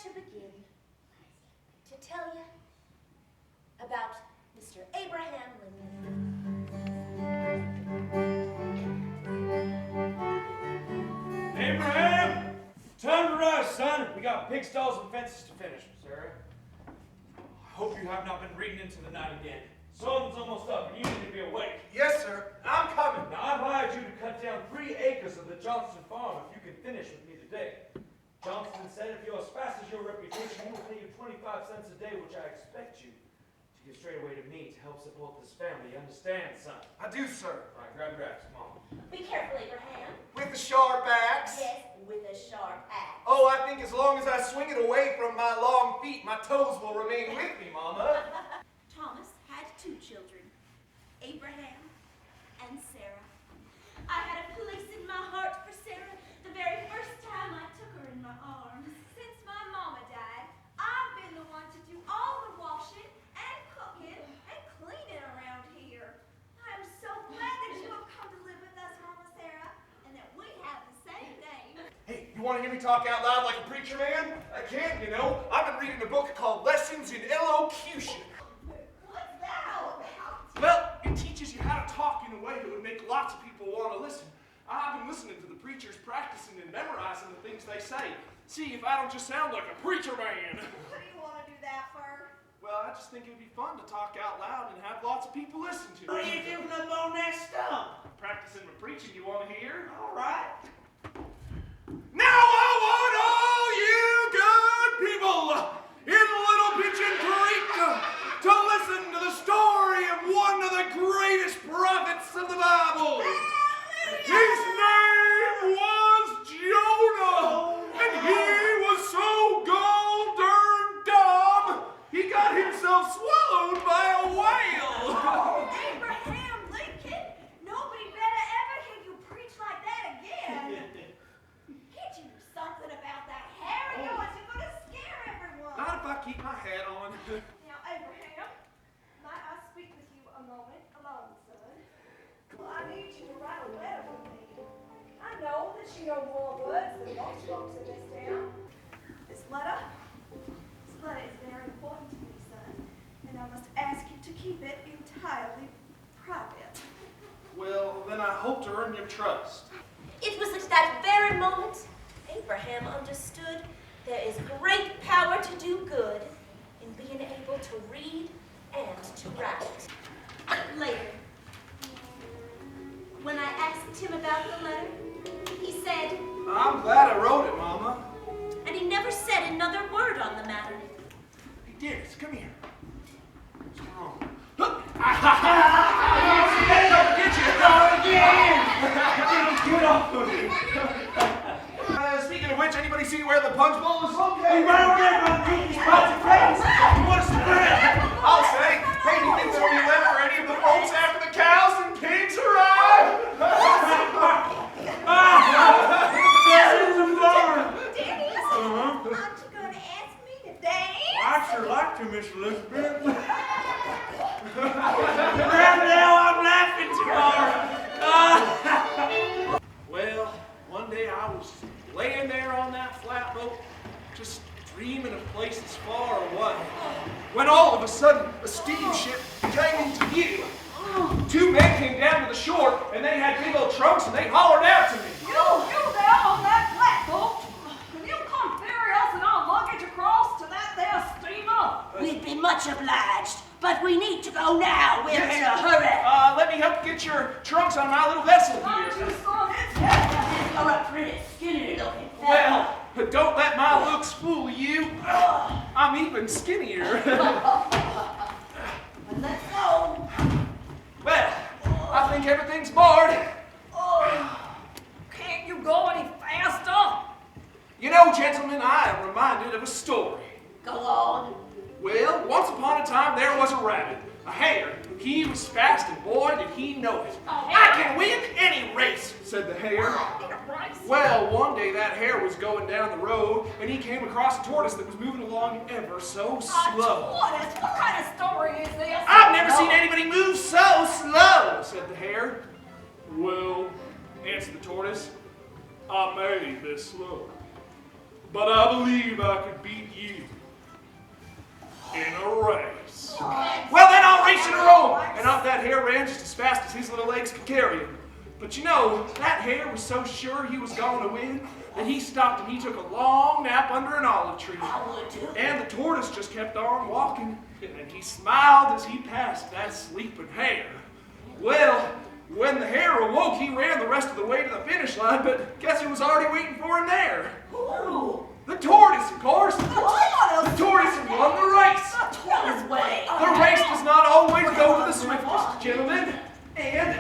to begin to tell you about Mr. Abraham Lincoln. Abraham! Time to rise, son. We got pig stalls and fences to finish, Sarah. I hope you have not been reading into the night again. Sun's almost up and you need to be awake. Yes, sir. I'm coming. Now, I've hired you to cut down 3 acres of the Johnston farm if you can finish with me today. Johnston said if you're as fast as your reputation, he will pay you 25 cents a day, which I expect you to give straight away to me to help support this family. You understand, son? I do, sir. All right, grab your axe. Come on. Be careful, Abraham. With the sharp axe? Yes, with a sharp axe. Oh, I think as long as I swing it away from my long feet, my toes will remain with me, Mama. Thomas had 2 children, Abraham and Sarah. I had a place in my heart for Sarah the very first time I took her in my arms. Since my mama died, I've been the one to do all the washing and cooking and cleaning around here. I'm so glad that you have come to live with us, Mama Sarah, and that we have the same name. Hey, you want to hear me talk out loud like a preacher man? I can, you know. I've been reading a book called Lessons in Elocution. What's that all about? Well, it teaches you how to talk in a way that would make lots of people want to listen. I've been listening to the preachers practicing and memorizing the things they say. See if I don't just sound like a preacher man. What do you want to do that for? Well, I just think it would be fun to talk out loud and have lots of people listen to. What are you doing up on that stump? Practicing my preaching, you want to hear? All right. Now I want all you good people in Little Pigeon Creek to listen to the story of one of the greatest prophets of the Bible. His name was Jonah, and he was so gall-darn dumb, he got himself swallowed by a whale. Abraham Lincoln, nobody better ever hear you preach like that again. Can't you do something about that hair of yours? You're going to scare everyone. Not if I keep my hat on. Now, Abraham, might I speak with you a moment alone, son? Well, I need you to write a letter for me. I know that you know more words than most folks in this town. This letter is very important to me, son, and I must ask you to keep it entirely private. Well, then I hope to earn your trust. It was at that very moment Abraham understood there is great power to do good in being able to read and to write. Later, when I asked him about the letter, he said, I'm glad I wrote it, Mama. and he never said another word on the matter. Hey, Dennis, come here. What's wrong? Get off of me. Speaking of which, anybody see where the punch bowl is? Hey, round there, my pinky spots your face. You want some bread? I'll say, hey, do you think there'll be left for any of the folks after the cows and pigs arrive? This is a barn. Dennis, aren't you going to ask me to dance? I sure like to, Miss Elizabeth. Right now, I'm laughing too hard. Well, one day I was laying there on that flatboat, just dreaming of places far away, when all of a sudden a steamship came into view. 2 men came down to the shore, and they had big old trunks, and they hollered out to me. You there on that flatboat? Can you come ferry us and our luggage across to that there steamer? We'd be much obliged, but we need to go now. We're in a hurry. Let me help get your trunks on my little vessel Aren't you, here. son? It's heavy. You're a pretty skinny looking fellow. Well, don't let my looks fool you. I'm even skinnier. Let's go. Well, I think everything's barred. Can't you go any faster? You know, gentlemen, I am reminded of a story. Go on. Well, once upon a time there was a rabbit, a hare. He was fast, and boy, did he know it. I can win any race, said the hare. Well, one day that hare was going down the road, and he came across a tortoise that was moving along ever so slow. What kind of story is this? I've never seen anybody move so slow, said the hare. Well, answered the tortoise, I may be slow, but I believe I could beat you in a race. Well, then I'll race in a row. And off that hare ran just as fast as his little legs could carry him. But you know, that hare was so sure he was going to win that he stopped and he took a long nap under an olive tree. And the tortoise just kept on walking, and he smiled as he passed that sleeping hare. Well, when the hare awoke, he ran the rest of the way to the finish line, but guess who was already waiting for him there? Who? The tortoise, of course. The tortoise! The tortoise had won the race. The tortoise way! The race does not always go to the swiftest, gentlemen. And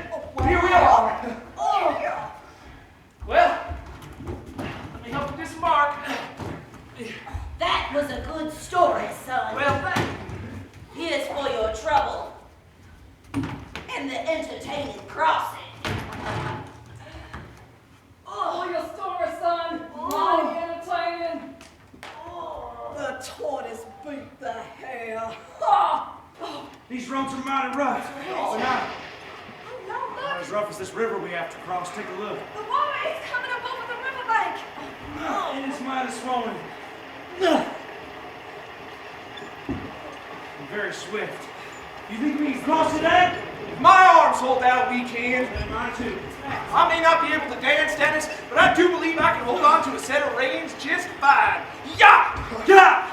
here we are. Well, let me help you disembark. That was a good story, son. Well, thank you. Here's for your trouble and the entertaining crossing. Oh, your story, son. Mighty entertaining. The tortoise beat the hare. These roads are mighty rough. Oh, Not no, as rough as this river we have to cross. Take a look. the water is coming up over the riverbank. It is mighty swollen. And very swift. You think we can cross it, Ed? If my arms hold out, we can. And mine too. I may not be able to dance, Dennis, but I do believe I can hold on to a set of reins just fine. Yah! Yeah!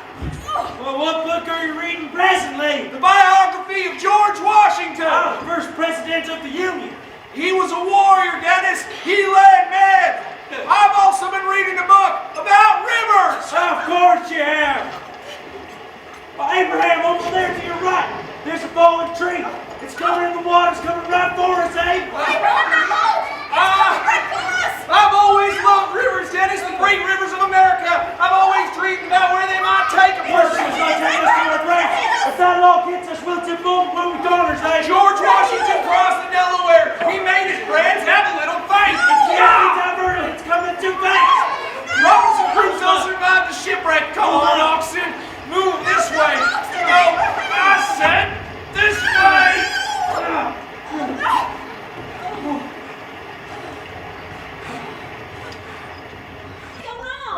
Well, what book are you reading presently? The biography of George Washington. Oh, the first president of the Union. He was a warrior, Dennis. He led men. I've also been reading a book about rivers. Of course you have. Well, Abraham, over there to your right, there's a fallen tree. It's coming in the water. It's coming right for us, Abe. I've always loved rivers, Dennis, the great rivers of America. I've always dreamed about where they might take a First, person. it's going to take us to a break. If that law gets us, we'll tip over when we daughters, Abe. George Washington crossed the Delaware. He made his friends have a little fight. Can't be diverted. It's coming too fast. Robinson Crusoe survived the shipwreck. Come on, oxen. Move this way. No, I said this way.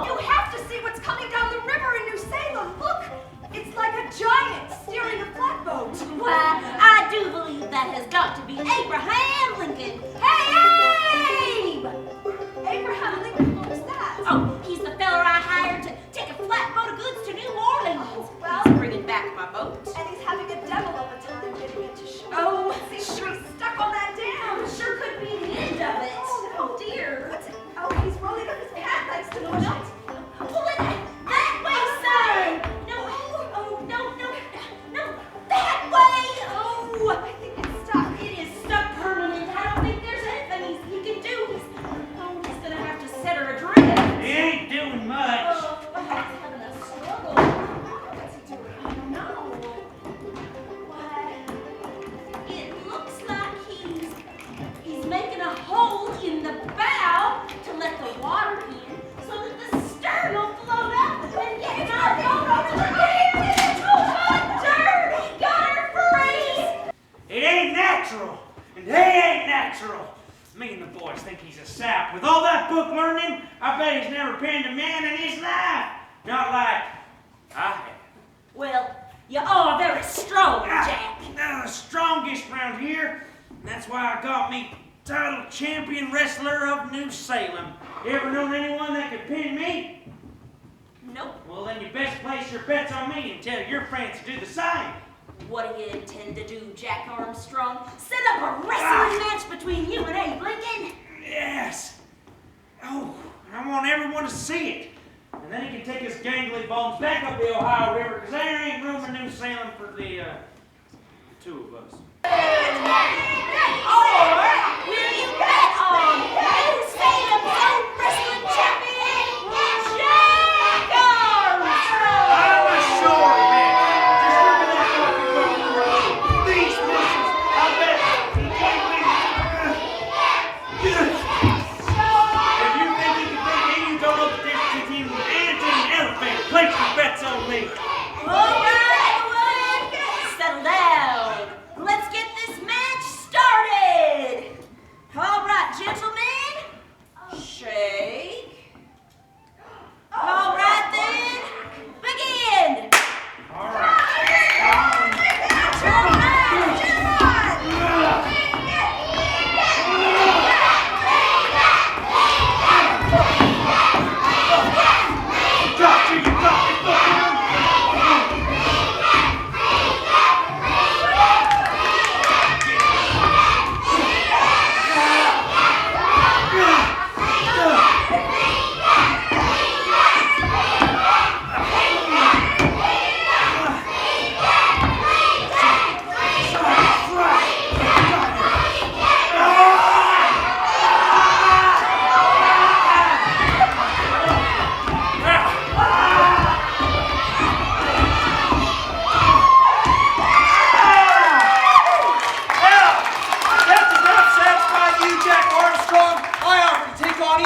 You have to see what's coming down the river in New Salem. Look, it's like a giant steering a flatboat. Why, I do believe that has got to be Abraham Lincoln. Hey, Abe! Abraham Lincoln, what was that? Oh, he's the feller I hired to take a flatboat of goods to New Orleans. Well- He's bringing back my boat. And he's having a devil of a time getting it to shore. Oh, Seems to be stuck on that dam. Sure could be the end of it. Oh, dear. What's it? Oh, he's rolling up his pants thanks to the push it. Pull it that way, son. No, oh, no, that way. Oh, I think it's stuck. it is stuck permanent. I don't think there's anything he can do. He's gonna have to set her adrift. He ain't doing much. Oh, he's having a struggle. What's he doing? I don't know. Why, it looks like he's making a hole in the bow to let the water in so that the stern will float up and get our boat over the dam. Oh, got her free. It ain't natural, and he ain't natural. Me and the boys think he's a sap. With all that book learning, I bet he's never penned a man in his life. Not like I have. Well, you are very strong, Jack. The strongest round here, and that's why I got me title champion wrestler of New Salem. You ever known anyone that could pin me? Nope. Well, then you best place your bets on me and tell your friends to do the same. What do you intend to do, Jack Armstrong? Set up a wrestling match between you and Abe Lincoln? Yes. Oh, I want everyone to see it. And then he can take his gangly bones back up the Ohio River, because there ain't room in New Salem for the two of us. Or will you bet on New Salem's own wrestling champion, Jack Armstrong? I'm a short man. Just look at that fucking book. These misses, I bet he can't win. If you think you can beat me, you don't know the difference between an ant and an elephant. Place your bets on me. All right, everyone, settle down. Let's get this match started. All right, gentlemen,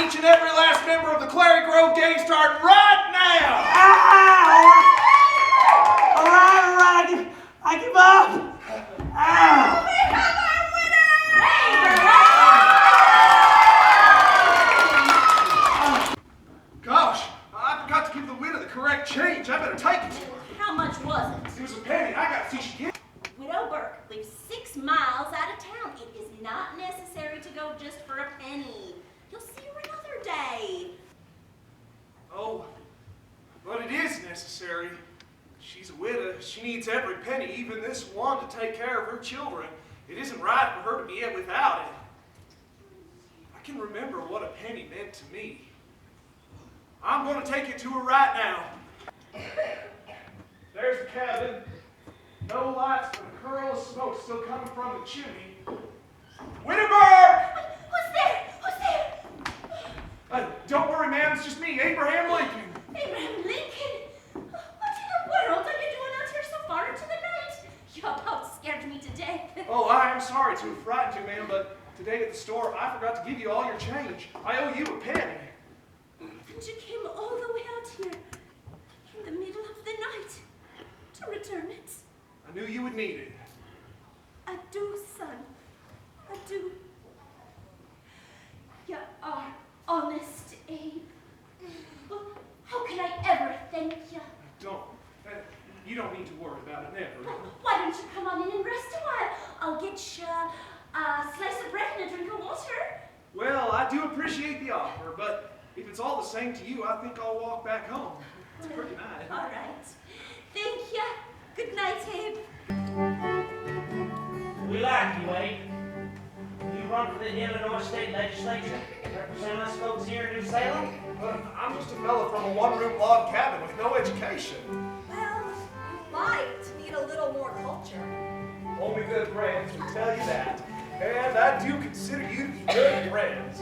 each and every last member of the Clary Grove gang starting right now. All right, I give up. Ow. Gosh, I forgot to give the winner the correct change. I better take it. How much was it? It was a penny. I got to see she get. Widow Burke lives 6 miles out of town. It is not necessary to go just for a penny. You'll see her another day. Oh, but it is necessary. She's a widow. She needs every penny, even this one, to take care of her children. It isn't right for her to be without it. I can remember what a penny meant to me. I'm going to take it to her right now. There's the cabin. No lights, but a curl of smoke still coming from the chimney. Winterberg! Who's there? Who's there? Don't worry, ma'am. It's just me, Abraham Lincoln. Abraham Lincoln? What in the world are you doing out here so far into the night? You about scared me to death. Oh, I am sorry to have frightened you, ma'am, but today at the store, I forgot to give you all your change. I owe you a penny. And you came all the way out here in the middle of the night to return it. I knew you would need it. I do, son. I do. You are honest, Abe. Well, how can I ever thank you? Don't. You don't need to worry about it, never. Well, why don't you come on in and rest a while? I'll get you a slice of bread and a drink of water. Well, I do appreciate the offer, but if it's all the same to you, I think I'll walk back home. It's pretty nice. All right. Thank you. Good night, Abe. We like you, Abe. You run for the Illinois State Legislature, represent us folks here in New Salem? I'm just a fella from a one-room log cabin with no education. Well, you might need a little more culture. Only good friends will tell you that. And I do consider you to be good friends.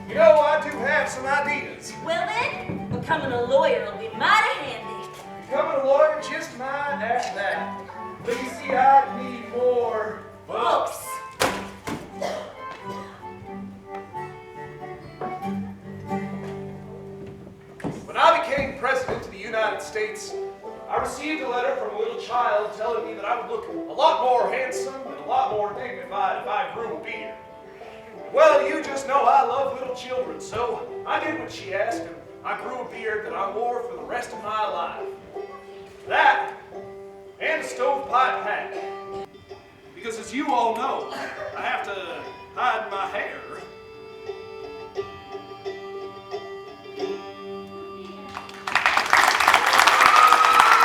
You know, I do have some ideas. Well then, becoming a lawyer will be mighty handy. Becoming a lawyer just might ask that. But you see, I need more Books. When I became president of the United States, I received a letter from a little child telling me that I would look a lot more handsome and a lot more dignified if I grew a beard. Well, you just know I love little children, so I did what she asked, and I grew a beard that I wore for the rest of my life. That, and a stovepipe hat. Because as you all know, I have to hide my hair.